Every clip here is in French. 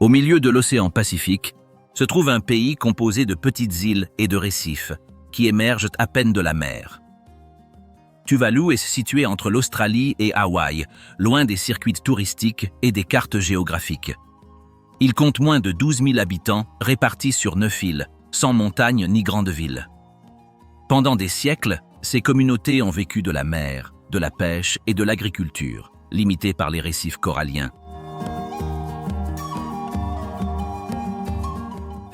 Au milieu de l'océan Pacifique, se trouve un pays composé de petites îles et de récifs qui émergent à peine de la mer. Tuvalu est situé entre l'Australie et Hawaï, loin des circuits touristiques et des cartes géographiques. Il compte moins de 12 000 habitants répartis sur 9 îles, sans montagnes ni grandes villes. Pendant des siècles, ces communautés ont vécu de la mer, de la pêche et de l'agriculture, limitées par les récifs coralliens.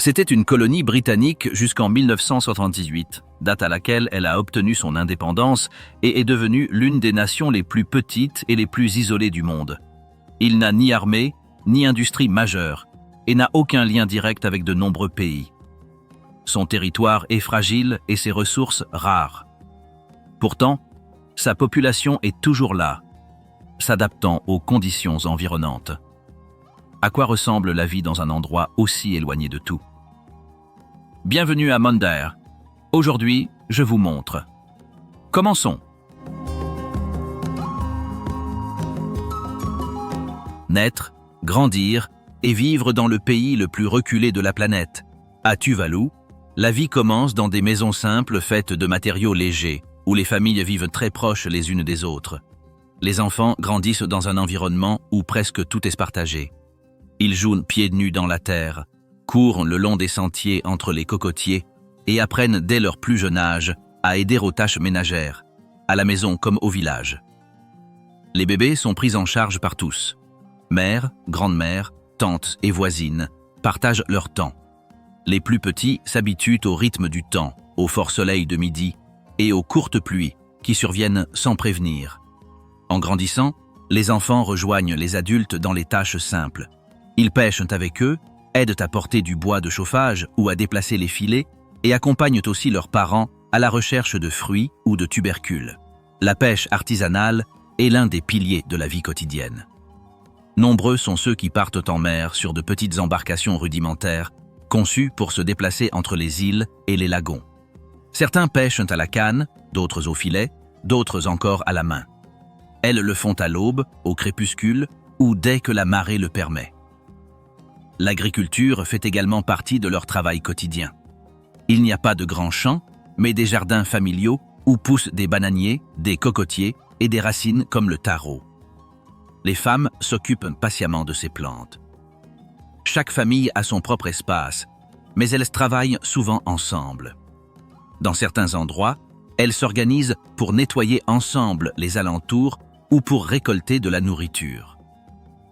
C'était une colonie britannique jusqu'en 1978, date à laquelle elle a obtenu son indépendance et est devenue l'une des nations les plus petites et les plus isolées du monde. Il n'a ni armée, ni industrie majeure, et n'a aucun lien direct avec de nombreux pays. Son territoire est fragile et ses ressources rares. Pourtant, sa population est toujours là, s'adaptant aux conditions environnantes. À quoi ressemble la vie dans un endroit aussi éloigné de tout? Bienvenue à Mondaire. Aujourd'hui, je vous montre. Commençons. Naître, grandir et vivre dans le pays le plus reculé de la planète. À Tuvalu, la vie commence dans des maisons simples faites de matériaux légers, où les familles vivent très proches les unes des autres. Les enfants grandissent dans un environnement où presque tout est partagé. Ils jouent pieds nus dans la terre, courent le long des sentiers entre les cocotiers et apprennent dès leur plus jeune âge à aider aux tâches ménagères, à la maison comme au village. Les bébés sont pris en charge par tous. Mère, grand-mère, tantes et voisines partagent leur temps. Les plus petits s'habituent au rythme du temps, au fort soleil de midi et aux courtes pluies qui surviennent sans prévenir. En grandissant, les enfants rejoignent les adultes dans les tâches simples. Ils pêchent avec eux, aident à porter du bois de chauffage ou à déplacer les filets et accompagnent aussi leurs parents à la recherche de fruits ou de tubercules. La pêche artisanale est l'un des piliers de la vie quotidienne. Nombreux sont ceux qui partent en mer sur de petites embarcations rudimentaires, conçues pour se déplacer entre les îles et les lagons. Certains pêchent à la canne, d'autres au filet, d'autres encore à la main. Elles le font à l'aube, au crépuscule ou dès que la marée le permet. L'agriculture fait également partie de leur travail quotidien. Il n'y a pas de grands champs, mais des jardins familiaux où poussent des bananiers, des cocotiers et des racines comme le taro. Les femmes s'occupent patiemment de ces plantes. Chaque famille a son propre espace, mais elles travaillent souvent ensemble. Dans certains endroits, elles s'organisent pour nettoyer ensemble les alentours ou pour récolter de la nourriture.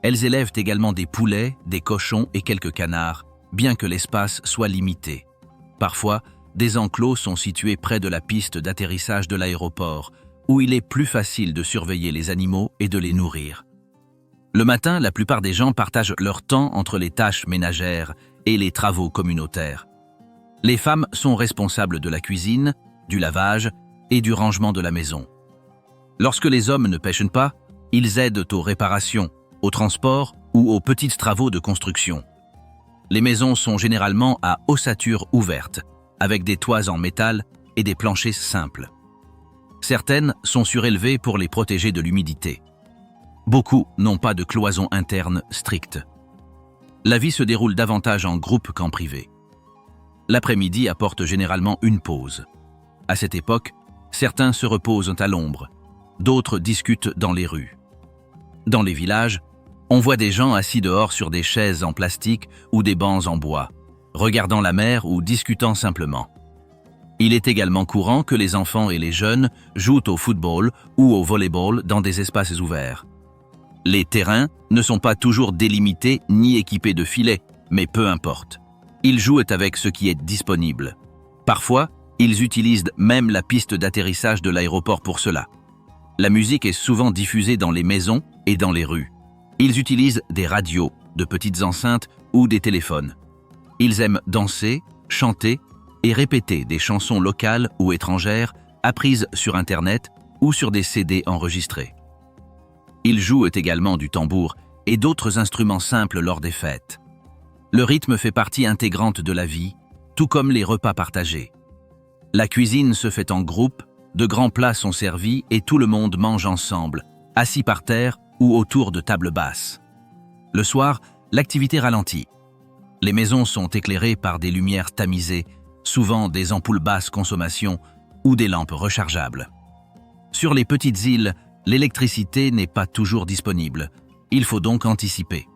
Elles élèvent également des poulets, des cochons et quelques canards, bien que l'espace soit limité. Parfois, des enclos sont situés près de la piste d'atterrissage de l'aéroport, où il est plus facile de surveiller les animaux et de les nourrir. Le matin, la plupart des gens partagent leur temps entre les tâches ménagères et les travaux communautaires. Les femmes sont responsables de la cuisine, du lavage et du rangement de la maison. Lorsque les hommes ne pêchent pas, ils aident aux réparations, au transport ou aux petits travaux de construction. Les maisons sont généralement à ossature ouverte, avec des toits en métal et des planchers simples. Certaines sont surélevées pour les protéger de l'humidité. Beaucoup n'ont pas de cloison interne stricte. La vie se déroule davantage en groupe qu'en privé. L'après-midi apporte généralement une pause. À cette époque, certains se reposent à l'ombre, d'autres discutent dans les rues. Dans les villages, on voit des gens assis dehors sur des chaises en plastique ou des bancs en bois, regardant la mer ou discutant simplement. Il est également courant que les enfants et les jeunes jouent au football ou au volleyball dans des espaces ouverts. Les terrains ne sont pas toujours délimités ni équipés de filets, mais peu importe. Ils jouent avec ce qui est disponible. Parfois, ils utilisent même la piste d'atterrissage de l'aéroport pour cela. La musique est souvent diffusée dans les maisons et dans les rues. Ils utilisent des radios, de petites enceintes ou des téléphones. Ils aiment danser, chanter et répéter des chansons locales ou étrangères apprises sur Internet ou sur des CD enregistrés. Ils jouent également du tambour et d'autres instruments simples lors des fêtes. Le rythme fait partie intégrante de la vie, tout comme les repas partagés. La cuisine se fait en groupe, de grands plats sont servis et tout le monde mange ensemble, assis par terre ou autour de tables basses. Le soir, L'activité ralentit. Les maisons sont éclairées par des lumières tamisées, souvent des ampoules basse consommation ou des lampes rechargeables. Sur les petites îles, l'électricité n'est pas toujours disponible. Il faut donc anticiper.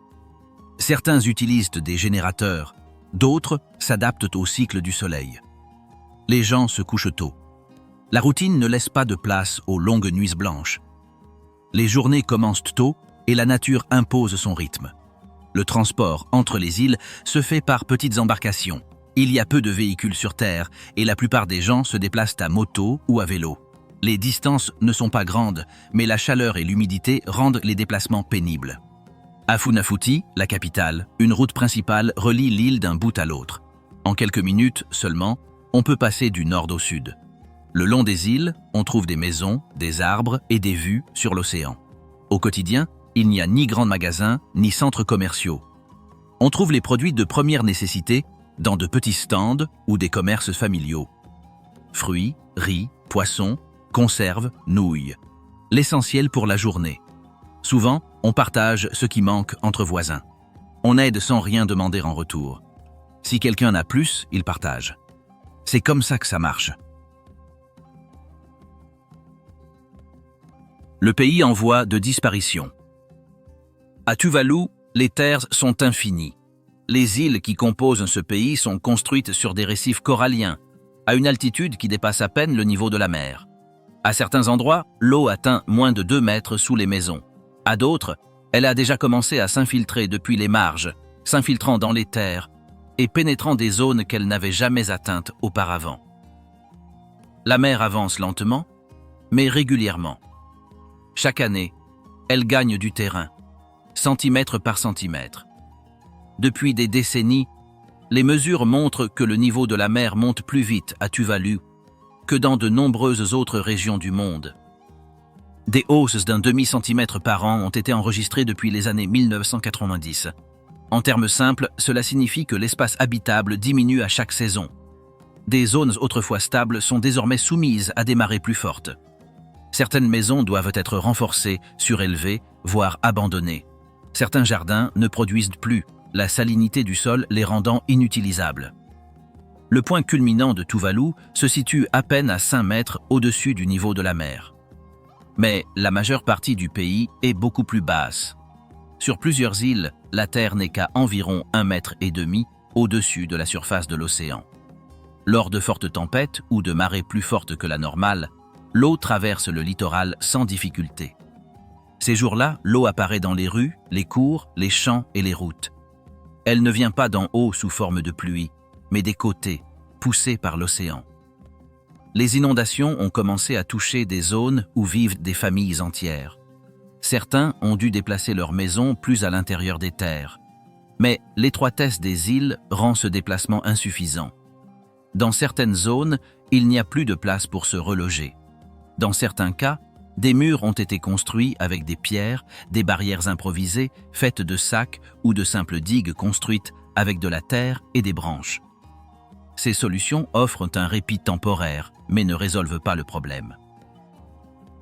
Certains utilisent des générateurs, d'autres s'adaptent au cycle du soleil. Les gens se couchent tôt. La routine ne laisse pas de place aux longues nuits blanches. Les journées commencent tôt et la nature impose son rythme. Le transport entre les îles se fait par petites embarcations. Il y a peu de véhicules sur Terre et la plupart des gens se déplacent à moto ou à vélo. Les distances ne sont pas grandes, mais la chaleur et l'humidité rendent les déplacements pénibles. À Funafuti, la capitale, une route principale relie l'île d'un bout à l'autre. En quelques minutes seulement, on peut passer du nord au sud. Le long des îles, on trouve des maisons, des arbres et des vues sur l'océan. Au quotidien, il n'y a ni grands magasins, ni centres commerciaux. On trouve les produits de première nécessité dans de petits stands ou des commerces familiaux. Fruits, riz, poissons, conserves, nouilles. L'essentiel pour la journée. Souvent, on partage ce qui manque entre voisins. On aide sans rien demander en retour. Si quelqu'un a plus, il partage. C'est comme ça que ça marche. Le pays en voie de disparition. À Tuvalu, les terres sont infinies. Les îles qui composent ce pays sont construites sur des récifs coralliens, à une altitude qui dépasse à peine le niveau de la mer. À certains endroits, l'eau atteint moins de 2 mètres sous les maisons. À d'autres, elle a déjà commencé à s'infiltrer depuis les marges, s'infiltrant dans les terres et pénétrant des zones qu'elle n'avait jamais atteintes auparavant. La mer avance lentement, mais régulièrement. Chaque année, elle gagne du terrain, centimètre par centimètre. Depuis des décennies, les mesures montrent que le niveau de la mer monte plus vite à Tuvalu que dans de nombreuses autres régions du monde. Des hausses d'un demi-centimètre par an ont été enregistrées depuis les années 1990. En termes simples, cela signifie que l'espace habitable diminue à chaque saison. Des zones autrefois stables sont désormais soumises à des marées plus fortes. Certaines maisons doivent être renforcées, surélevées, voire abandonnées. Certains jardins ne produisent plus, la salinité du sol les rendant inutilisables. Le point culminant de Tuvalu se situe à peine à 5 mètres au-dessus du niveau de la mer. Mais la majeure partie du pays est beaucoup plus basse. Sur plusieurs îles, la terre n'est qu'à environ 1,5 mètre au-dessus de la surface de l'océan. Lors de fortes tempêtes ou de marées plus fortes que la normale, l'eau traverse le littoral sans difficulté. Ces jours-là, l'eau apparaît dans les rues, les cours, les champs et les routes. Elle ne vient pas d'en haut sous forme de pluie, mais des côtés, poussée par l'océan. Les inondations ont commencé à toucher des zones où vivent des familles entières. Certains ont dû déplacer leurs maisons plus à l'intérieur des terres. Mais l'étroitesse des îles rend ce déplacement insuffisant. Dans certaines zones, il n'y a plus de place pour se reloger. Dans certains cas, des murs ont été construits avec des pierres, des barrières improvisées faites de sacs ou de simples digues construites avec de la terre et des branches. Ces solutions offrent un répit temporaire, mais ne résolvent pas le problème.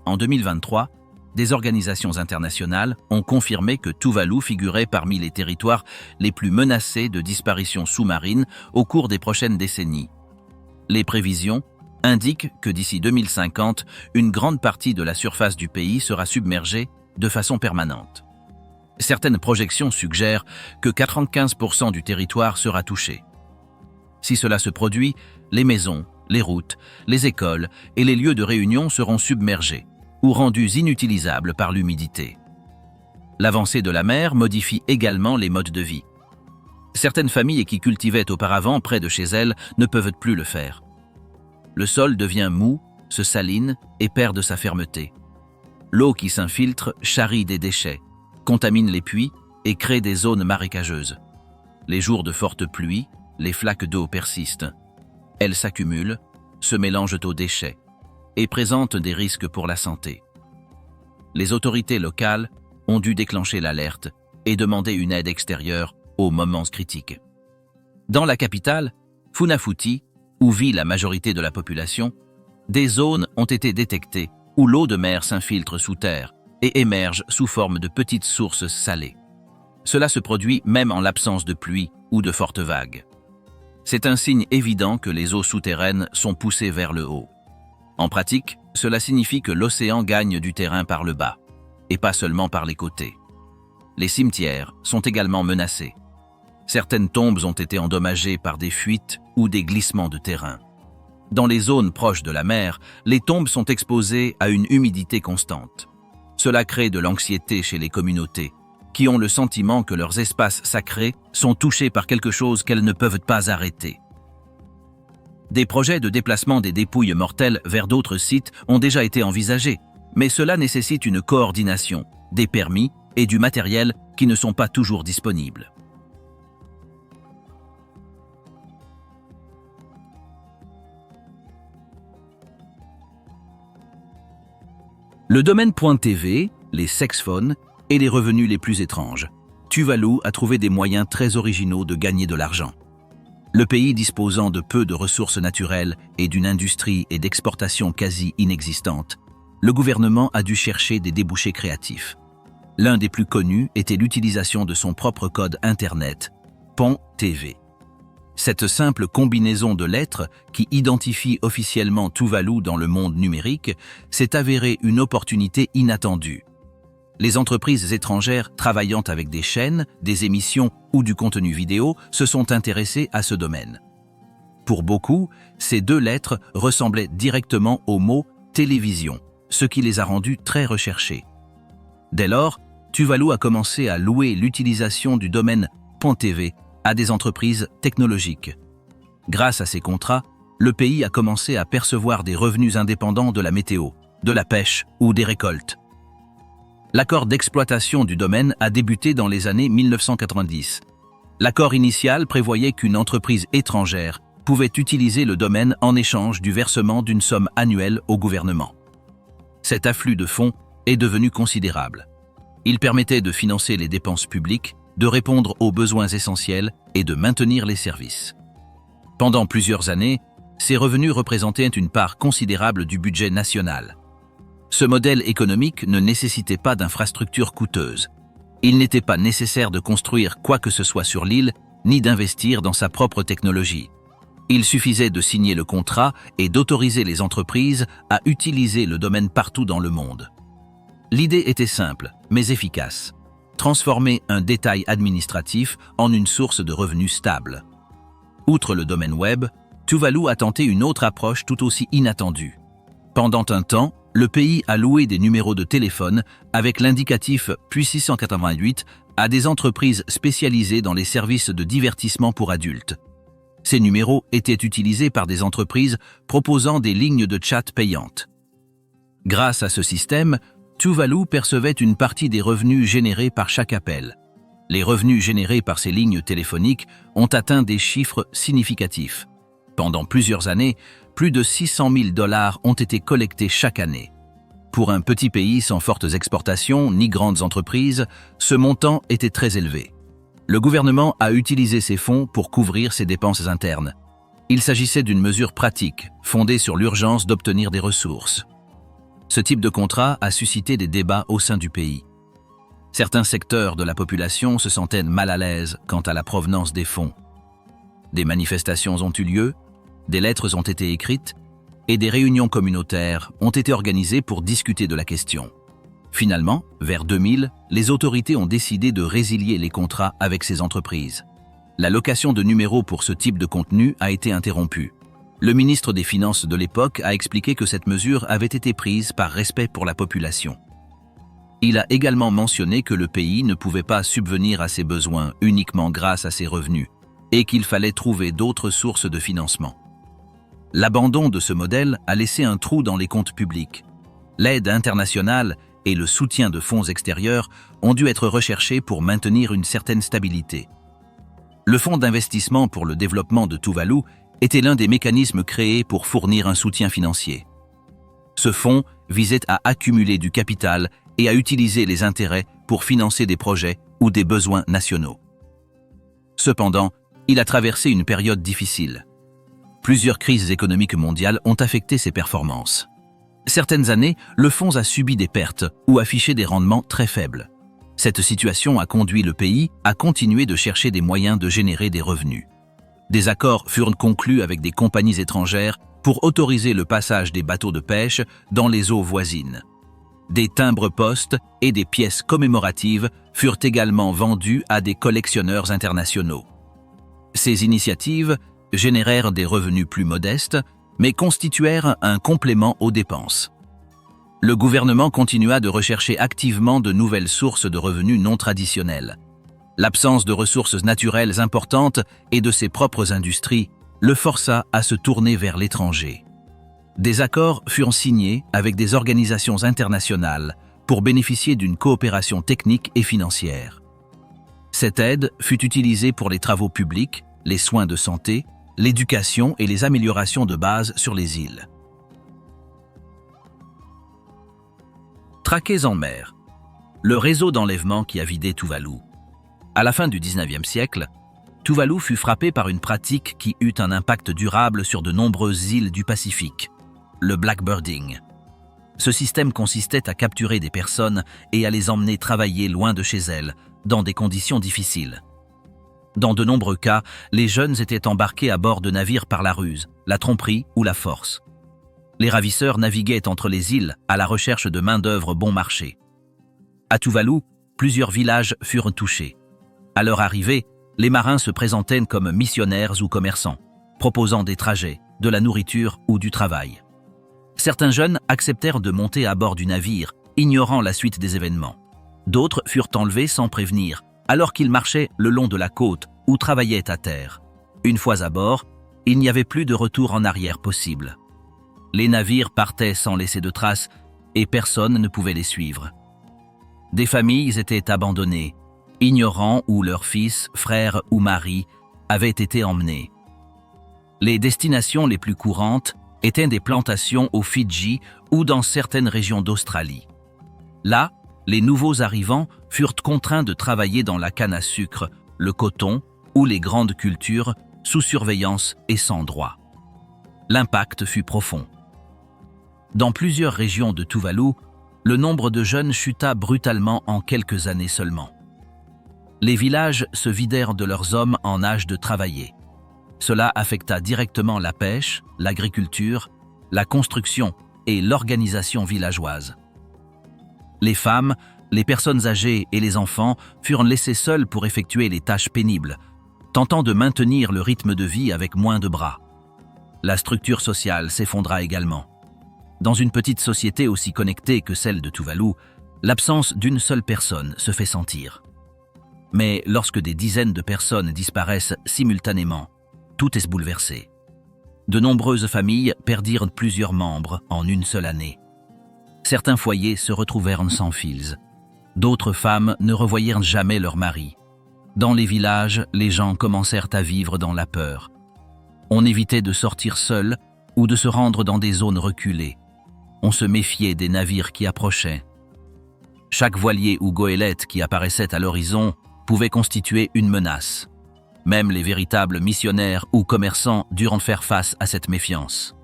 En 2023, des organisations internationales ont confirmé que Tuvalu figurait parmi les territoires les plus menacés de disparition sous-marine au cours des prochaines décennies. Les prévisions indiquent que d'ici 2050, une grande partie de la surface du pays sera submergée de façon permanente. Certaines projections suggèrent que 95% du territoire sera touché. Si cela se produit, les maisons, les routes, les écoles et les lieux de réunion seront submergés ou rendus inutilisables par l'humidité. L'avancée de la mer modifie également les modes de vie. Certaines familles qui cultivaient auparavant près de chez elles ne peuvent plus le faire. Le sol devient mou, se saline et perd de sa fermeté. L'eau qui s'infiltre charrie des déchets, contamine les puits et crée des zones marécageuses. Les jours de fortes pluies, les flaques d'eau persistent. Elles s'accumulent, se mélangent aux déchets et présentent des risques pour la santé. Les autorités locales ont dû déclencher l'alerte et demander une aide extérieure aux moments critiques. Dans la capitale, Funafuti, où vit la majorité de la population, des zones ont été détectées où l'eau de mer s'infiltre sous terre et émerge sous forme de petites sources salées. Cela se produit même en l'absence de pluie ou de fortes vagues. C'est un signe évident que les eaux souterraines sont poussées vers le haut. En pratique, cela signifie que l'océan gagne du terrain par le bas, et pas seulement par les côtés. Les cimetières sont également menacés. Certaines tombes ont été endommagées par des fuites ou des glissements de terrain. Dans les zones proches de la mer, les tombes sont exposées à une humidité constante. Cela crée de l'anxiété chez les communautés, qui ont le sentiment que leurs espaces sacrés sont touchés par quelque chose qu'elles ne peuvent pas arrêter. Des projets de déplacement des dépouilles mortelles vers d'autres sites ont déjà été envisagés, mais cela nécessite une coordination, des permis et du matériel qui ne sont pas toujours disponibles. Le domaine .tv, les sexphones et les revenus les plus étranges. Tuvalu a trouvé des moyens très originaux de gagner de l'argent. Le pays disposant de peu de ressources naturelles et d'une industrie et d'exportation quasi inexistantes, le gouvernement a dû chercher des débouchés créatifs. L'un des plus connus était l'utilisation de son propre code Internet, .tv. Cette simple combinaison de lettres qui identifie officiellement Tuvalu dans le monde numérique s'est avérée une opportunité inattendue. Les entreprises étrangères travaillant avec des chaînes, des émissions ou du contenu vidéo se sont intéressées à ce domaine. Pour beaucoup, ces deux lettres ressemblaient directement au mot « télévision », ce qui les a rendus très recherchés. Dès lors, Tuvalu a commencé à louer l'utilisation du domaine .tv à des entreprises technologiques. Grâce à ces contrats, le pays a commencé à percevoir des revenus indépendants de la météo, de la pêche ou des récoltes. L'accord d'exploitation du domaine a débuté dans les années 1990. L'accord initial prévoyait qu'une entreprise étrangère pouvait utiliser le domaine en échange du versement d'une somme annuelle au gouvernement. Cet afflux de fonds est devenu considérable. Il permettait de financer les dépenses publiques, de répondre aux besoins essentiels et de maintenir les services. Pendant plusieurs années, ces revenus représentaient une part considérable du budget national. Ce modèle économique ne nécessitait pas d'infrastructures coûteuses. Il n'était pas nécessaire de construire quoi que ce soit sur l'île, ni d'investir dans sa propre technologie. Il suffisait de signer le contrat et d'autoriser les entreprises à utiliser le domaine partout dans le monde. L'idée était simple, mais efficace. Transformer un détail administratif en une source de revenus stable. Outre le domaine web, Tuvalu a tenté une autre approche tout aussi inattendue. Pendant un temps, le pays a loué des numéros de téléphone avec l'indicatif +688 à des entreprises spécialisées dans les services de divertissement pour adultes. Ces numéros étaient utilisés par des entreprises proposant des lignes de chat payantes. Grâce à ce système, Tuvalu percevait une partie des revenus générés par chaque appel. Les revenus générés par ces lignes téléphoniques ont atteint des chiffres significatifs. Pendant plusieurs années, plus de 600 000 $ ont été collectés chaque année. Pour un petit pays sans fortes exportations ni grandes entreprises, ce montant était très élevé. Le gouvernement a utilisé ces fonds pour couvrir ses dépenses internes. Il s'agissait d'une mesure pratique, fondée sur l'urgence d'obtenir des ressources. Ce type de contrat a suscité des débats au sein du pays. Certains secteurs de la population se sentaient mal à l'aise quant à la provenance des fonds. Des manifestations ont eu lieu, des lettres ont été écrites et des réunions communautaires ont été organisées pour discuter de la question. Finalement, vers 2000, les autorités ont décidé de résilier les contrats avec ces entreprises. La location de numéros pour ce type de contenu a été interrompue. Le ministre des Finances de l'époque a expliqué que cette mesure avait été prise par respect pour la population. Il a également mentionné que le pays ne pouvait pas subvenir à ses besoins uniquement grâce à ses revenus et qu'il fallait trouver d'autres sources de financement. L'abandon de ce modèle a laissé un trou dans les comptes publics. L'aide internationale et le soutien de fonds extérieurs ont dû être recherchés pour maintenir une certaine stabilité. Le fonds d'investissement pour le développement de Tuvalu était l'un des mécanismes créés pour fournir un soutien financier. Ce fonds visait à accumuler du capital et à utiliser les intérêts pour financer des projets ou des besoins nationaux. Cependant, il a traversé une période difficile. Plusieurs crises économiques mondiales ont affecté ses performances. Certaines années, le fonds a subi des pertes ou affiché des rendements très faibles. Cette situation a conduit le pays à continuer de chercher des moyens de générer des revenus. Des accords furent conclus avec des compagnies étrangères pour autoriser le passage des bateaux de pêche dans les eaux voisines. Des timbres-poste et des pièces commémoratives furent également vendus à des collectionneurs internationaux. Ces initiatives générèrent des revenus plus modestes, mais constituèrent un complément aux dépenses. Le gouvernement continua de rechercher activement de nouvelles sources de revenus non traditionnelles. L'absence de ressources naturelles importantes et de ses propres industries le força à se tourner vers l'étranger. Des accords furent signés avec des organisations internationales pour bénéficier d'une coopération technique et financière. Cette aide fut utilisée pour les travaux publics, les soins de santé, l'éducation et les améliorations de base sur les îles. Traqués en mer. Le réseau d'enlèvement qui a vidé Tuvalu. À la fin du XIXe siècle, Tuvalu fut frappé par une pratique qui eut un impact durable sur de nombreuses îles du Pacifique, le blackbirding. Ce système consistait à capturer des personnes et à les emmener travailler loin de chez elles, dans des conditions difficiles. Dans de nombreux cas, les jeunes étaient embarqués à bord de navires par la ruse, la tromperie ou la force. Les ravisseurs naviguaient entre les îles à la recherche de main-d'œuvre bon marché. À Tuvalu, plusieurs villages furent touchés. À leur arrivée, les marins se présentaient comme missionnaires ou commerçants, proposant des trajets, de la nourriture ou du travail. Certains jeunes acceptèrent de monter à bord du navire, ignorant la suite des événements. D'autres furent enlevés sans prévenir, alors qu'ils marchaient le long de la côte ou travaillaient à terre. Une fois à bord, il n'y avait plus de retour en arrière possible. Les navires partaient sans laisser de traces et personne ne pouvait les suivre. Des familles étaient abandonnées, ignorant où leurs fils, frères ou maris avaient été emmenés. Les destinations les plus courantes étaient des plantations aux Fidji ou dans certaines régions d'Australie. Là, les nouveaux arrivants furent contraints de travailler dans la canne à sucre, le coton ou les grandes cultures sous surveillance et sans droit. L'impact fut profond. Dans plusieurs régions de Tuvalu, le nombre de jeunes chuta brutalement en quelques années seulement. Les villages se vidèrent de leurs hommes en âge de travailler. Cela affecta directement la pêche, l'agriculture, la construction et l'organisation villageoise. Les femmes, les personnes âgées et les enfants furent laissés seuls pour effectuer les tâches pénibles, tentant de maintenir le rythme de vie avec moins de bras. La structure sociale s'effondra également. Dans une petite société aussi connectée que celle de Tuvalu, l'absence d'une seule personne se fait sentir. Mais lorsque des dizaines de personnes disparaissent simultanément, tout est bouleversé. De nombreuses familles perdirent plusieurs membres en une seule année. Certains foyers se retrouvèrent sans fils. D'autres femmes ne revoyèrent jamais leur mari. Dans les villages, les gens commencèrent à vivre dans la peur. On évitait de sortir seul ou de se rendre dans des zones reculées. On se méfiait des navires qui approchaient. Chaque voilier ou goélette qui apparaissait à l'horizon pouvait constituer une menace. Même les véritables missionnaires ou commerçants durent faire face à cette méfiance.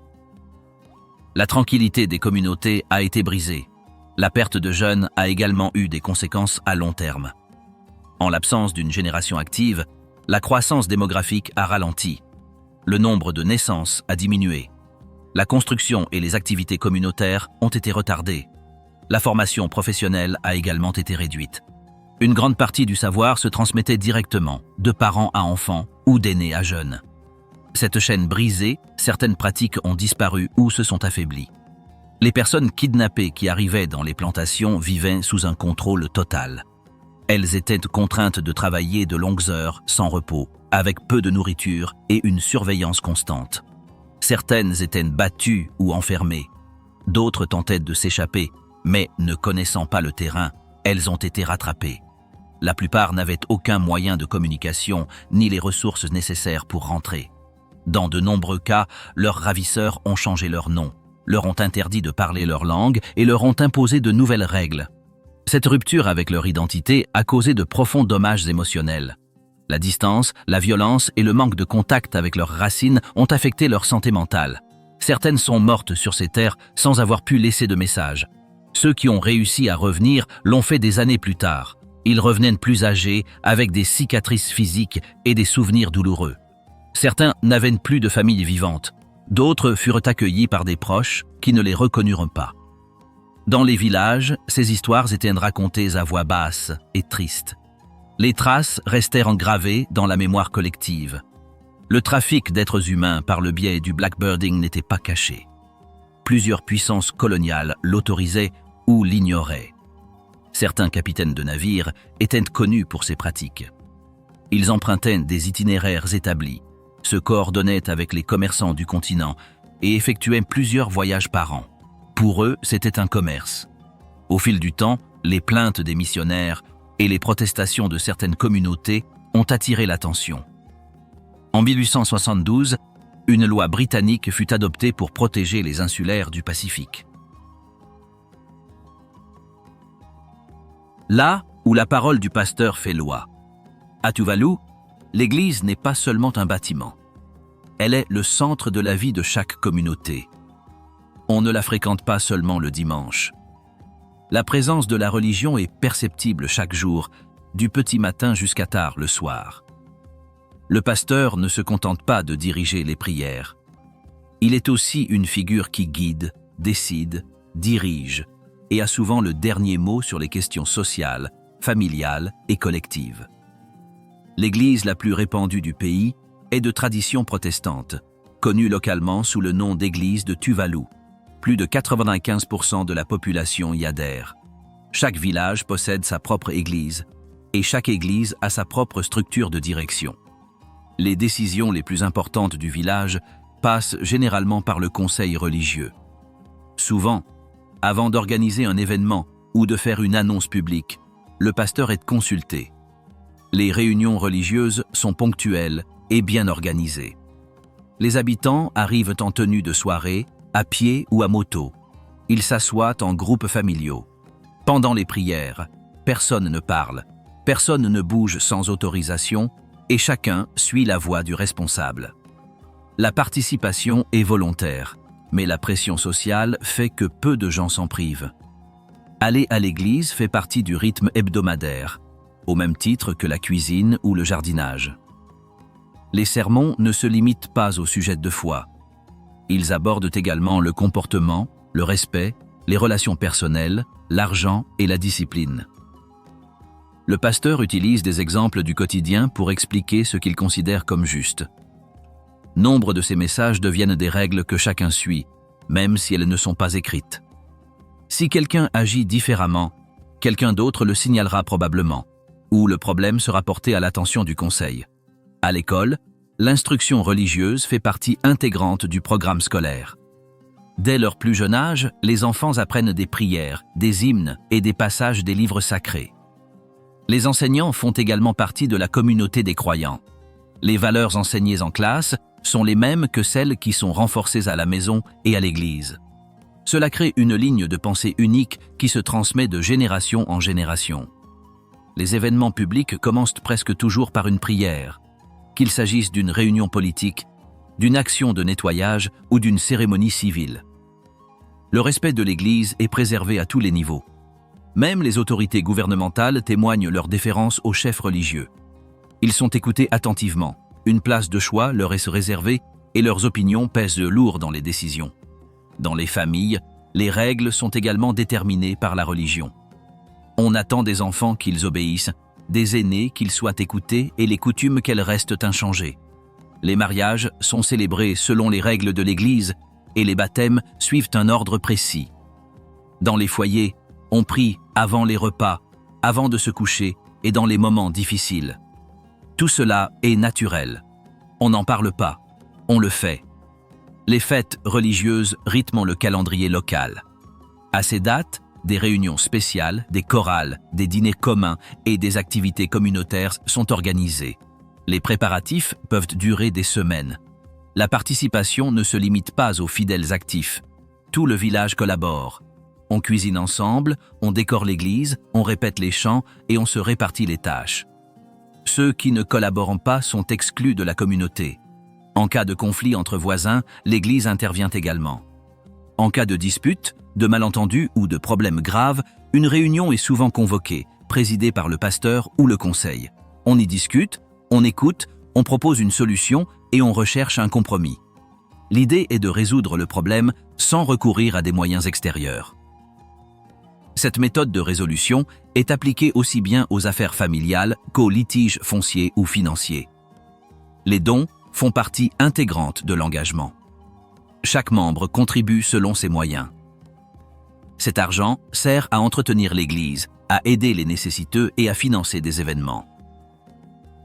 La tranquillité des communautés a été brisée. La perte de jeunes a également eu des conséquences à long terme. En l'absence d'une génération active, la croissance démographique a ralenti. Le nombre de naissances a diminué. La construction et les activités communautaires ont été retardées. La formation professionnelle a également été réduite. Une grande partie du savoir se transmettait directement, de parents à enfants ou d'aînés à jeunes. Cette chaîne brisée, certaines pratiques ont disparu ou se sont affaiblies. Les personnes kidnappées qui arrivaient dans les plantations vivaient sous un contrôle total. Elles étaient contraintes de travailler de longues heures, sans repos, avec peu de nourriture et une surveillance constante. Certaines étaient battues ou enfermées. D'autres tentaient de s'échapper, mais ne connaissant pas le terrain, elles ont été rattrapées. La plupart n'avaient aucun moyen de communication ni les ressources nécessaires pour rentrer. Dans de nombreux cas, leurs ravisseurs ont changé leur nom, leur ont interdit de parler leur langue et leur ont imposé de nouvelles règles. Cette rupture avec leur identité a causé de profonds dommages émotionnels. La distance, la violence et le manque de contact avec leurs racines ont affecté leur santé mentale. Certaines sont mortes sur ces terres sans avoir pu laisser de message. Ceux qui ont réussi à revenir l'ont fait des années plus tard. Ils revenaient plus âgés, avec des cicatrices physiques et des souvenirs douloureux. Certains n'avaient plus de famille vivante. D'autres furent accueillis par des proches qui ne les reconnurent pas. Dans les villages, ces histoires étaient racontées à voix basse et triste. Les traces restèrent engravées dans la mémoire collective. Le trafic d'êtres humains par le biais du blackbirding n'était pas caché. Plusieurs puissances coloniales l'autorisaient ou l'ignoraient. Certains capitaines de navires étaient connus pour ces pratiques. Ils empruntaient des itinéraires établis, se coordonnaient avec les commerçants du continent et effectuaient plusieurs voyages par an. Pour eux, c'était un commerce. Au fil du temps, les plaintes des missionnaires et les protestations de certaines communautés ont attiré l'attention. En 1872, une loi britannique fut adoptée pour protéger les insulaires du Pacifique. Là où la parole du pasteur fait loi. À Tuvalu, l'Église n'est pas seulement un bâtiment. Elle est le centre de la vie de chaque communauté. On ne la fréquente pas seulement le dimanche. La présence de la religion est perceptible chaque jour, du petit matin jusqu'à tard le soir. Le pasteur ne se contente pas de diriger les prières. Il est aussi une figure qui guide, décide, dirige et a souvent le dernier mot sur les questions sociales, familiales et collectives. L'église la plus répandue du pays est de tradition protestante, connue localement sous le nom d'église de Tuvalu. Plus de 95% de la population y adhère. Chaque village possède sa propre église et chaque église a sa propre structure de direction. Les décisions les plus importantes du village passent généralement par le conseil religieux. Souvent, avant d'organiser un événement ou de faire une annonce publique, le pasteur est consulté. Les réunions religieuses sont ponctuelles et bien organisées. Les habitants arrivent en tenue de soirée, à pied ou à moto. Ils s'assoient en groupes familiaux. Pendant les prières, personne ne parle, personne ne bouge sans autorisation et chacun suit la voix du responsable. La participation est volontaire, mais la pression sociale fait que peu de gens s'en privent. Aller à l'église fait partie du rythme hebdomadaire, au même titre que la cuisine ou le jardinage. Les sermons ne se limitent pas au sujet de foi. Ils abordent également le comportement, le respect, les relations personnelles, l'argent et la discipline. Le pasteur utilise des exemples du quotidien pour expliquer ce qu'il considère comme juste. Nombre de ces messages deviennent des règles que chacun suit, même si elles ne sont pas écrites. Si quelqu'un agit différemment, quelqu'un d'autre le signalera probablement, ou le problème sera porté à l'attention du conseil. À l'école, l'instruction religieuse fait partie intégrante du programme scolaire. Dès leur plus jeune âge, les enfants apprennent des prières, des hymnes et des passages des livres sacrés. Les enseignants font également partie de la communauté des croyants. Les valeurs enseignées en classe sont les mêmes que celles qui sont renforcées à la maison et à l'église. Cela crée une ligne de pensée unique qui se transmet de génération en génération. Les événements publics commencent presque toujours par une prière, qu'il s'agisse d'une réunion politique, d'une action de nettoyage ou d'une cérémonie civile. Le respect de l'Église est préservé à tous les niveaux. Même les autorités gouvernementales témoignent leur déférence aux chefs religieux. Ils sont écoutés attentivement, une place de choix leur est réservée et leurs opinions pèsent lourd dans les décisions. Dans les familles, les règles sont également déterminées par la religion. On attend des enfants qu'ils obéissent, des aînés qu'ils soient écoutés et les coutumes qu'elles restent inchangées. Les mariages sont célébrés selon les règles de l'Église et les baptêmes suivent un ordre précis. Dans les foyers, on prie avant les repas, avant de se coucher et dans les moments difficiles. Tout cela est naturel. On n'en parle pas, on le fait. Les fêtes religieuses rythment le calendrier local. À ces dates, des réunions spéciales, des chorales, des dîners communs et des activités communautaires sont organisées. Les préparatifs peuvent durer des semaines. La participation ne se limite pas aux fidèles actifs. Tout le village collabore. On cuisine ensemble, on décore l'église, on répète les chants et on se répartit les tâches. Ceux qui ne collaborent pas sont exclus de la communauté. En cas de conflit entre voisins, l'église intervient également. En cas de dispute, de malentendus ou de problèmes graves, Une réunion est souvent convoquée, présidée par le pasteur ou le conseil. On y discute, on écoute, on propose une solution et on recherche un compromis. L'idée est de résoudre le problème sans recourir à des moyens extérieurs. Cette méthode de résolution est appliquée aussi bien aux affaires familiales qu'aux litiges fonciers ou financiers. Les dons font partie intégrante de l'engagement. Chaque membre contribue selon ses moyens. Cet argent sert à entretenir l'Église, à aider les nécessiteux et à financer des événements.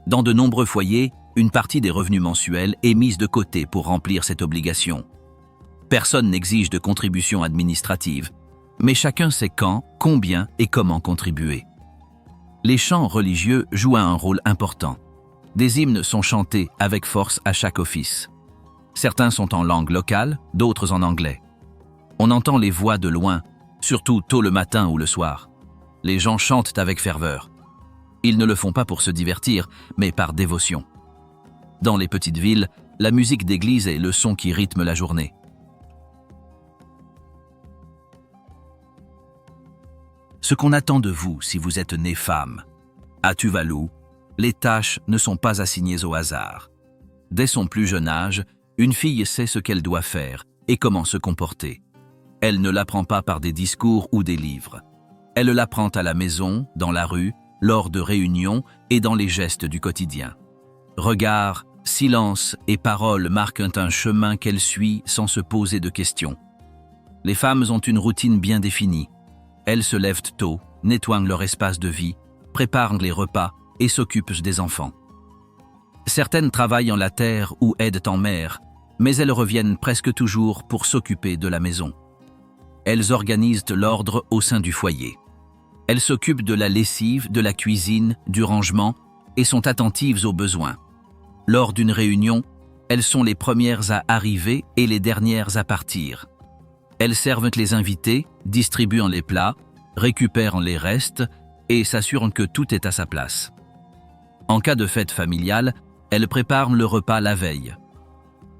Dans de nombreux foyers, une partie des revenus mensuels est mise de côté pour remplir cette obligation. Personne n'exige de contribution administrative, mais chacun sait quand, combien et comment contribuer. Les chants religieux jouent un rôle important. Des hymnes sont chantés avec force à chaque office. Certains sont en langue locale, d'autres en anglais. On entend les voix de loin, surtout tôt le matin ou le soir. Les gens chantent avec ferveur. Ils ne le font pas pour se divertir, mais par dévotion. Dans les petites villes, la musique d'église est le son qui rythme la journée. Ce qu'on attend de vous si vous êtes née femme. À Tuvalu, les tâches ne sont pas assignées au hasard. Dès son plus jeune âge, une fille sait ce qu'elle doit faire et comment se comporter. Elle ne l'apprend pas par des discours ou des livres. Elle l'apprend à la maison, dans la rue, lors de réunions et dans les gestes du quotidien. Regards, silence et paroles marquent un chemin qu'elle suit sans se poser de questions. Les femmes ont une routine bien définie. Elles se lèvent tôt, nettoient leur espace de vie, préparent les repas et s'occupent des enfants. Certaines travaillent en la terre ou aident en mer, mais elles reviennent presque toujours pour s'occuper de la maison. Elles organisent l'ordre au sein du foyer. Elles s'occupent de la lessive, de la cuisine, du rangement et sont attentives aux besoins. Lors d'une réunion, elles sont les premières à arriver et les dernières à partir. Elles servent les invités, distribuent les plats, récupèrent les restes et s'assurent que tout est à sa place. En cas de fête familiale, elles préparent le repas la veille.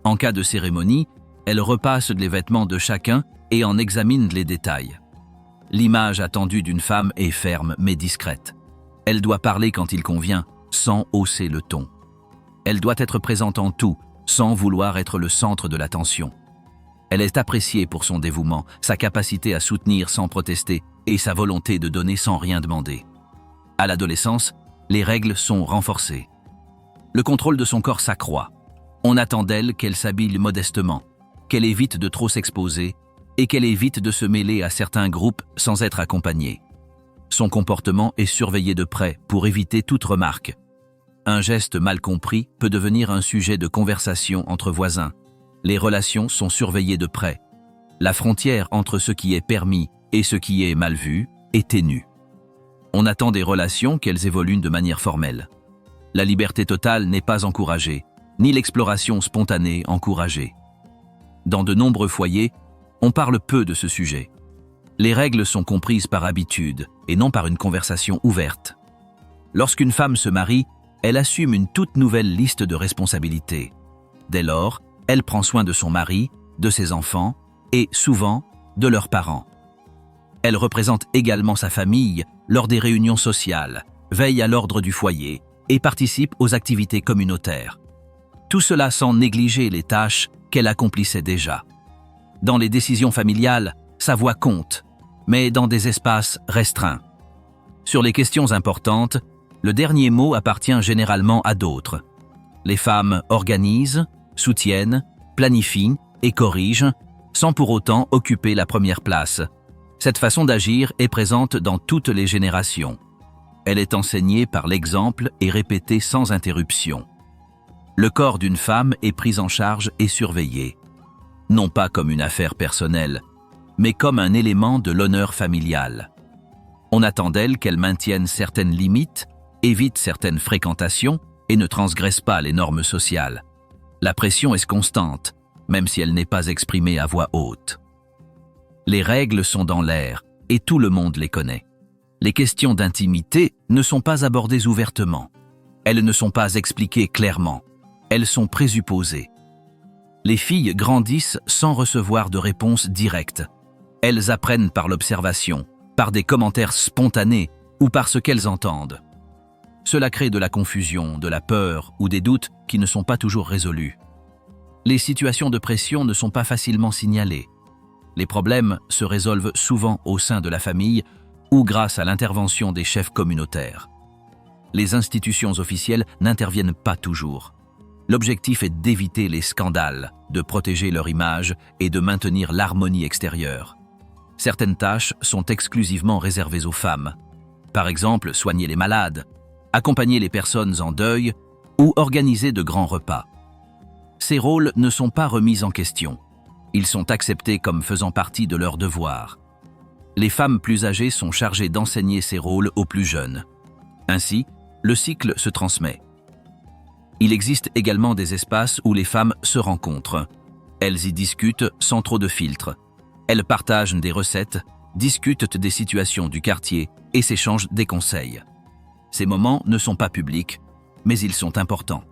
En cas de cérémonie, elles repassent les vêtements de chacun et en examinent les détails. L'image attendue d'une femme est ferme mais discrète. Elle doit parler quand il convient, sans hausser le ton. Elle doit être présente en tout, sans vouloir être le centre de l'attention. Elle est appréciée pour son dévouement, sa capacité à soutenir sans protester et sa volonté de donner sans rien demander. À l'adolescence, les règles sont renforcées. Le contrôle de son corps s'accroît. On attend d'elle qu'elle s'habille modestement, qu'elle évite de trop s'exposer et qu'elle évite de se mêler à certains groupes sans être accompagnée. Son comportement est surveillé de près pour éviter toute remarque. Un geste mal compris peut devenir un sujet de conversation entre voisins. Les relations sont surveillées de près. La frontière entre ce qui est permis et ce qui est mal vu est ténue. On attend des relations qu'elles évoluent de manière formelle. La liberté totale n'est pas encouragée, ni l'exploration spontanée encouragée. Dans de nombreux foyers, on parle peu de ce sujet. Les règles sont comprises par habitude et non par une conversation ouverte. Lorsqu'une femme se marie, elle assume une toute nouvelle liste de responsabilités. Dès lors, elle prend soin de son mari, de ses enfants et, souvent, de leurs parents. Elle représente également sa famille lors des réunions sociales, veille à l'ordre du foyer et participe aux activités communautaires. Tout cela sans négliger les tâches qu'elle accomplissait déjà. Dans les décisions familiales, sa voix compte, mais dans des espaces restreints. Sur les questions importantes, le dernier mot appartient généralement à d'autres. Les femmes organisent, soutiennent, planifient et corrigent, sans pour autant occuper la première place. Cette façon d'agir est présente dans toutes les générations. Elle est enseignée par l'exemple et répétée sans interruption. Le corps d'une femme est pris en charge et surveillé, non pas comme une affaire personnelle, mais comme un élément de l'honneur familial. On attend d'elle qu'elle maintienne certaines limites, évite certaines fréquentations et ne transgresse pas les normes sociales. La pression est constante, même si elle n'est pas exprimée à voix haute. Les règles sont dans l'air et tout le monde les connaît. Les questions d'intimité ne sont pas abordées ouvertement. Elles ne sont pas expliquées clairement. Elles sont présupposées. Les filles grandissent sans recevoir de réponse directe. Elles apprennent par l'observation, par des commentaires spontanés ou par ce qu'elles entendent. Cela crée de la confusion, de la peur ou des doutes qui ne sont pas toujours résolus. Les situations de pression ne sont pas facilement signalées. Les problèmes se résolvent souvent au sein de la famille ou grâce à l'intervention des chefs communautaires. Les institutions officielles n'interviennent pas toujours. L'objectif est d'éviter les scandales, de protéger leur image et de maintenir l'harmonie extérieure. Certaines tâches sont exclusivement réservées aux femmes. Par exemple, soigner les malades, accompagner les personnes en deuil ou organiser de grands repas. Ces rôles ne sont pas remis en question. Ils sont acceptés comme faisant partie de leurs devoirs. Les femmes plus âgées sont chargées d'enseigner ces rôles aux plus jeunes. Ainsi, le cycle se transmet. Il existe également des espaces où les femmes se rencontrent. Elles y discutent sans trop de filtres. Elles partagent des recettes, discutent des situations du quartier et s'échangent des conseils. Ces moments ne sont pas publics, mais ils sont importants.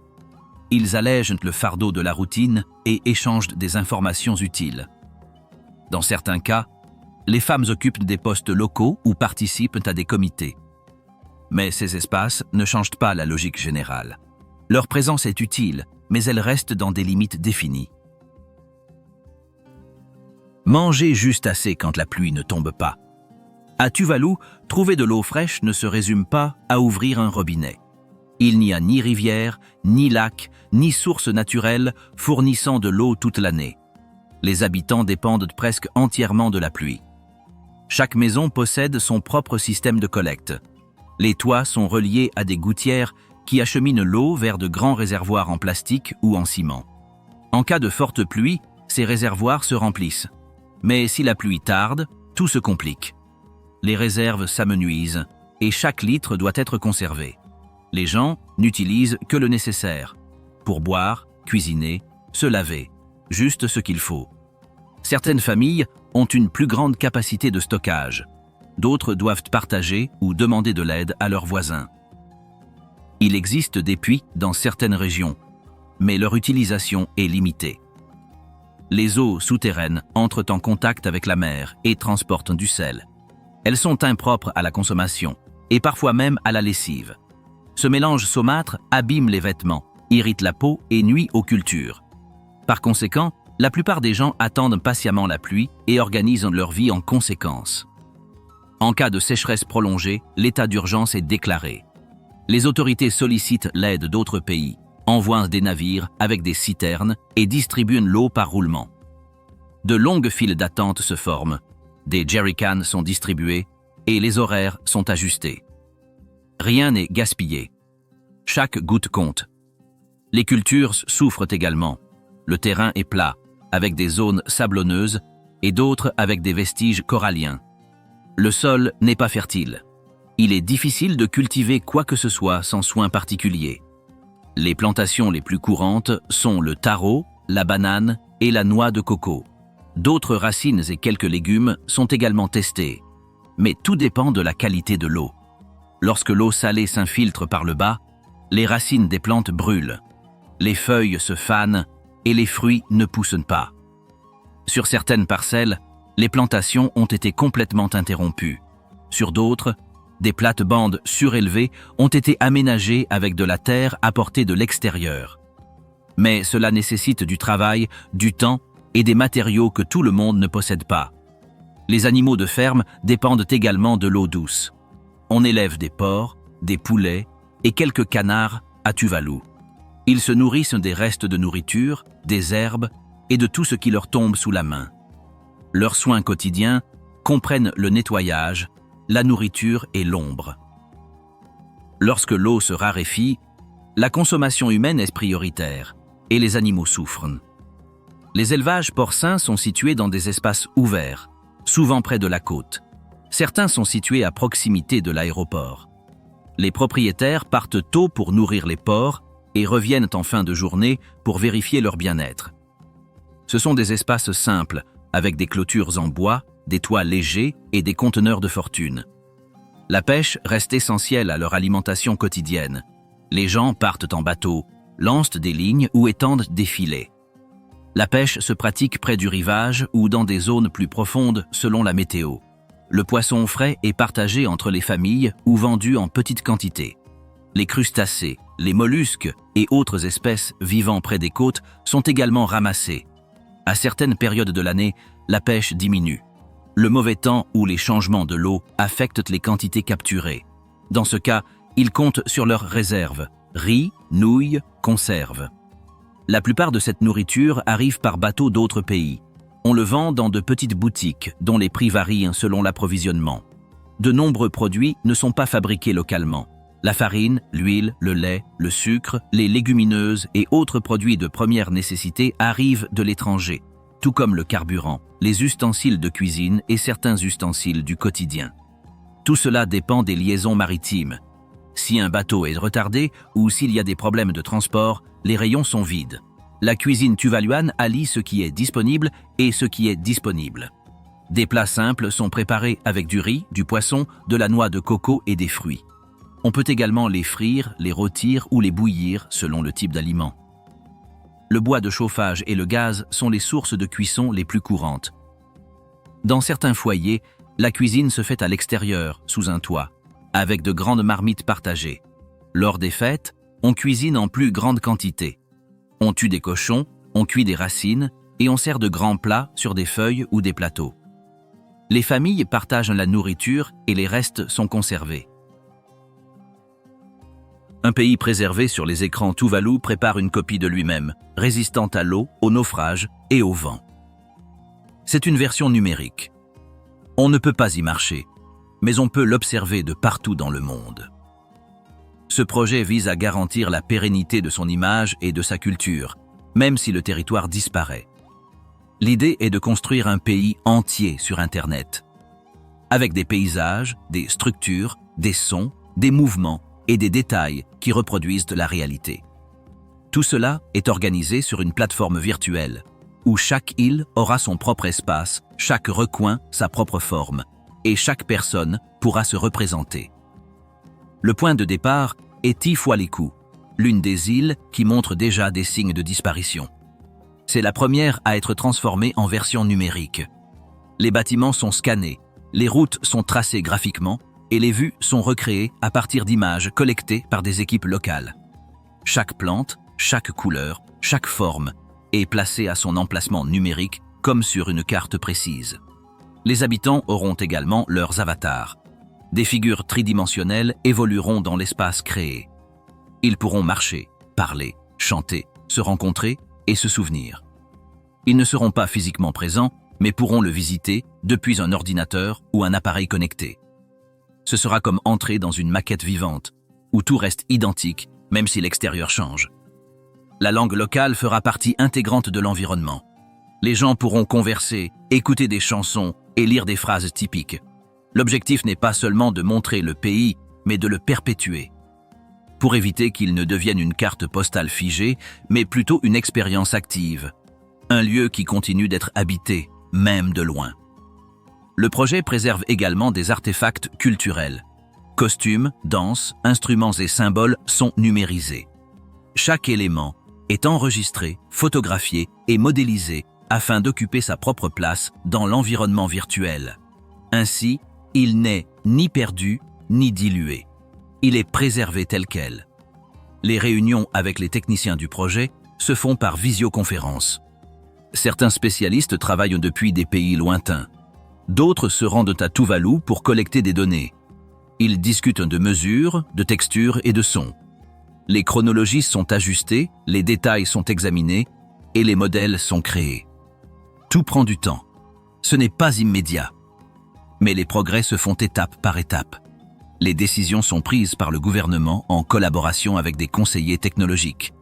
Ils allègent le fardeau de la routine et échangent des informations utiles. Dans certains cas, les femmes occupent des postes locaux ou participent à des comités. Mais ces espaces ne changent pas la logique générale. Leur présence est utile, mais elle reste dans des limites définies. Manger juste assez quand la pluie ne tombe pas. À Tuvalu, trouver de l'eau fraîche ne se résume pas à ouvrir un robinet. Il n'y a ni rivière, ni lac, ni source naturelle fournissant de l'eau toute l'année. Les habitants dépendent presque entièrement de la pluie. Chaque maison possède son propre système de collecte. Les toits sont reliés à des gouttières qui acheminent l'eau vers de grands réservoirs en plastique ou en ciment. En cas de forte pluie, ces réservoirs se remplissent. Mais si la pluie tarde, tout se complique. Les réserves s'amenuisent et chaque litre doit être conservé. Les gens n'utilisent que le nécessaire pour boire, cuisiner, se laver, juste ce qu'il faut. Certaines familles ont une plus grande capacité de stockage. D'autres doivent partager ou demander de l'aide à leurs voisins. Il existe des puits dans certaines régions, mais leur utilisation est limitée. Les eaux souterraines entrent en contact avec la mer et transportent du sel. Elles sont impropres à la consommation et parfois même à la lessive. Ce mélange saumâtre abîme les vêtements, irrite la peau et nuit aux cultures. Par conséquent, la plupart des gens attendent patiemment la pluie et organisent leur vie en conséquence. En cas de sécheresse prolongée, l'état d'urgence est déclaré. Les autorités sollicitent l'aide d'autres pays, envoient des navires avec des citernes et distribuent l'eau par roulement. De longues files d'attente se forment, des jerrycans sont distribués et les horaires sont ajustés. Rien n'est gaspillé. Chaque goutte compte. Les cultures souffrent également. Le terrain est plat, avec des zones sablonneuses et d'autres avec des vestiges coralliens. Le sol n'est pas fertile. Il est difficile de cultiver quoi que ce soit sans soin particuliers. Les plantations les plus courantes sont le taro, la banane et la noix de coco. D'autres racines et quelques légumes sont également testés. Mais tout dépend de la qualité de l'eau. Lorsque l'eau salée s'infiltre par le bas, les racines des plantes brûlent. Les feuilles se fanent et les fruits ne poussent pas. Sur certaines parcelles, les plantations ont été complètement interrompues. Sur d'autres, des plates-bandes surélevées ont été aménagées avec de la terre apportée de l'extérieur. Mais cela nécessite du travail, du temps et des matériaux que tout le monde ne possède pas. Les animaux de ferme dépendent également de l'eau douce. On élève des porcs, des poulets et quelques canards à Tuvalu. Ils se nourrissent des restes de nourriture, des herbes et de tout ce qui leur tombe sous la main. Leurs soins quotidiens comprennent le nettoyage, la nourriture et l'ombre. Lorsque l'eau se raréfie, la consommation humaine est prioritaire et les animaux souffrent. Les élevages porcins sont situés dans des espaces ouverts, souvent près de la côte. Certains sont situés à proximité de l'aéroport. Les propriétaires partent tôt pour nourrir les porcs et reviennent en fin de journée pour vérifier leur bien-être. Ce sont des espaces simples, avec des clôtures en bois, des toits légers et des conteneurs de fortune. La pêche reste essentielle à leur alimentation quotidienne. Les gens partent en bateau, lancent des lignes ou étendent des filets. La pêche se pratique près du rivage ou dans des zones plus profondes selon la météo. Le poisson frais est partagé entre les familles ou vendu en petites quantités. Les crustacés, les mollusques et autres espèces vivant près des côtes sont également ramassés. À certaines périodes de l'année, la pêche diminue. Le mauvais temps ou les changements de l'eau affectent les quantités capturées. Dans ce cas, ils comptent sur leurs réserves, riz, nouilles, conserves. La plupart de cette nourriture arrive par bateau d'autres pays. On le vend dans de petites boutiques dont les prix varient selon l'approvisionnement. De nombreux produits ne sont pas fabriqués localement. La farine, l'huile, le lait, le sucre, les légumineuses et autres produits de première nécessité arrivent de l'étranger, tout comme le carburant, les ustensiles de cuisine et certains ustensiles du quotidien. Tout cela dépend des liaisons maritimes. Si un bateau est retardé ou s'il y a des problèmes de transport, les rayons sont vides. La cuisine tuvaluane allie ce qui est disponible et ce qui est disponible. Des plats simples sont préparés avec du riz, du poisson, de la noix de coco et des fruits. On peut également les frire, les rôtir ou les bouillir selon le type d'aliment. Le bois de chauffage et le gaz sont les sources de cuisson les plus courantes. Dans certains foyers, la cuisine se fait à l'extérieur, sous un toit, avec de grandes marmites partagées. Lors des fêtes, on cuisine en plus grande quantité. On tue des cochons, on cuit des racines et on sert de grands plats sur des feuilles ou des plateaux. Les familles partagent la nourriture et les restes sont conservés. Un pays préservé sur les écrans Tuvalu prépare une copie de lui-même, résistante à l'eau, au naufrage et au vent. C'est une version numérique. On ne peut pas y marcher, mais on peut l'observer de partout dans le monde. Ce projet vise à garantir la pérennité de son image et de sa culture, même si le territoire disparaît. L'idée est de construire un pays entier sur Internet, avec des paysages, des structures, des sons, des mouvements et des détails qui reproduisent de la réalité. Tout cela est organisé sur une plateforme virtuelle, où chaque île aura son propre espace, chaque recoin sa propre forme, et chaque personne pourra se représenter. Le point de départ est Tifualeku, l'une des îles qui montre déjà des signes de disparition. C'est la première à être transformée en version numérique. Les bâtiments sont scannés, les routes sont tracées graphiquement et les vues sont recréées à partir d'images collectées par des équipes locales. Chaque plante, chaque couleur, chaque forme est placée à son emplacement numérique comme sur une carte précise. Les habitants auront également leurs avatars. Des figures tridimensionnelles évolueront dans l'espace créé. Ils pourront marcher, parler, chanter, se rencontrer et se souvenir. Ils ne seront pas physiquement présents, mais pourront le visiter depuis un ordinateur ou un appareil connecté. Ce sera comme entrer dans une maquette vivante, où tout reste identique, même si l'extérieur change. La langue locale fera partie intégrante de l'environnement. Les gens pourront converser, écouter des chansons et lire des phrases typiques. L'objectif n'est pas seulement de montrer le pays, mais de le perpétuer. Pour éviter qu'il ne devienne une carte postale figée, mais plutôt une expérience active. Un lieu qui continue d'être habité, même de loin. Le projet préserve également des artefacts culturels. Costumes, danses, instruments et symboles sont numérisés. Chaque élément est enregistré, photographié et modélisé afin d'occuper sa propre place dans l'environnement virtuel. Ainsi, il n'est ni perdu ni dilué. Il est préservé tel quel. Les réunions avec les techniciens du projet se font par visioconférence. Certains spécialistes travaillent depuis des pays lointains. D'autres se rendent à Tuvalu pour collecter des données. Ils discutent de mesures, de textures et de sons. Les chronologies sont ajustées, les détails sont examinés et les modèles sont créés. Tout prend du temps. Ce n'est pas immédiat. Mais les progrès se font étape par étape. Les décisions sont prises par le gouvernement en collaboration avec des conseillers technologiques.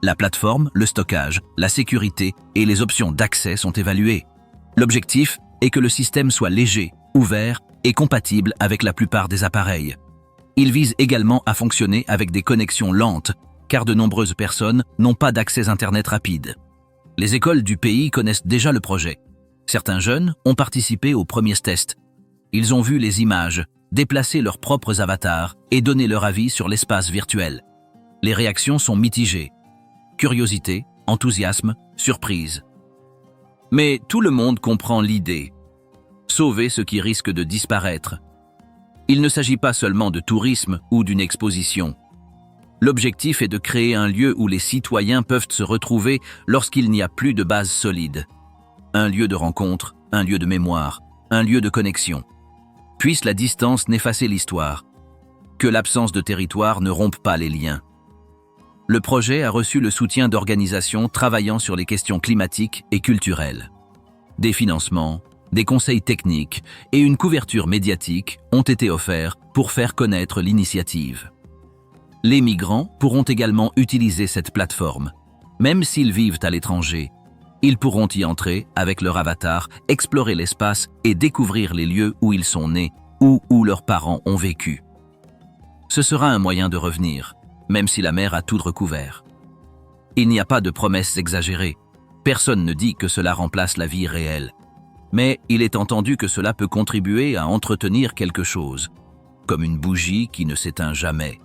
La plateforme, le stockage, la sécurité et les options d'accès sont évaluées. L'objectif est que le système soit léger, ouvert et compatible avec la plupart des appareils. Il vise également à fonctionner avec des connexions lentes, car de nombreuses personnes n'ont pas d'accès Internet rapide. Les écoles du pays connaissent déjà le projet. Certains jeunes ont participé aux premiers tests. Ils ont vu les images, déplacer leurs propres avatars et donner leur avis sur l'espace virtuel. Les réactions sont mitigées. Curiosité, enthousiasme, surprise. Mais tout le monde comprend l'idée. sauver ce qui risque de disparaître. Il ne s'agit pas seulement de tourisme ou d'une exposition. L'objectif est de créer un lieu où les citoyens peuvent se retrouver lorsqu'il n'y a plus de base solide. Un lieu de rencontre, un lieu de mémoire, un lieu de connexion. Puisse la distance n'effacer l'histoire. Que l'absence de territoire ne rompe pas les liens. Le projet a reçu le soutien d'organisations travaillant sur les questions climatiques et culturelles. Des financements, des conseils techniques et une couverture médiatique ont été offerts pour faire connaître l'initiative. Les migrants pourront également utiliser cette plateforme. Même s'ils vivent à l'étranger, ils pourront y entrer avec leur avatar, explorer l'espace et découvrir les lieux où ils sont nés ou où leurs parents ont vécu. Ce sera un moyen de revenir, même si la mer a tout recouvert. Il n'y a pas de promesses exagérées. Personne ne dit que cela remplace la vie réelle. Mais il est entendu que cela peut contribuer à entretenir quelque chose, comme une bougie qui ne s'éteint jamais.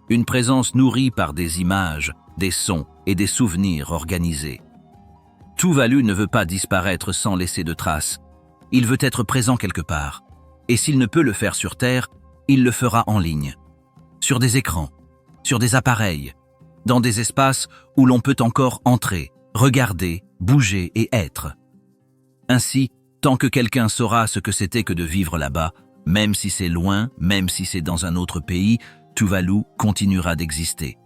Une présence nourrie par des images, des sons et des souvenirs organisés. Tuvalu ne veut pas disparaître sans laisser de traces. Il veut être présent quelque part. Et s'il ne peut le faire sur Terre, il le fera en ligne. Sur des écrans, sur des appareils, dans des espaces où l'on peut encore entrer, regarder, bouger et être. Ainsi, tant que quelqu'un saura ce que c'était que de vivre là-bas, même si c'est loin, même si c'est dans un autre pays, Tuvalu continuera d'exister.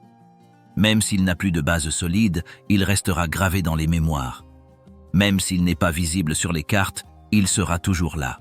Même s'il n'a plus de base solide, il restera gravé dans les mémoires. Même s'il n'est pas visible sur les cartes, il sera toujours là.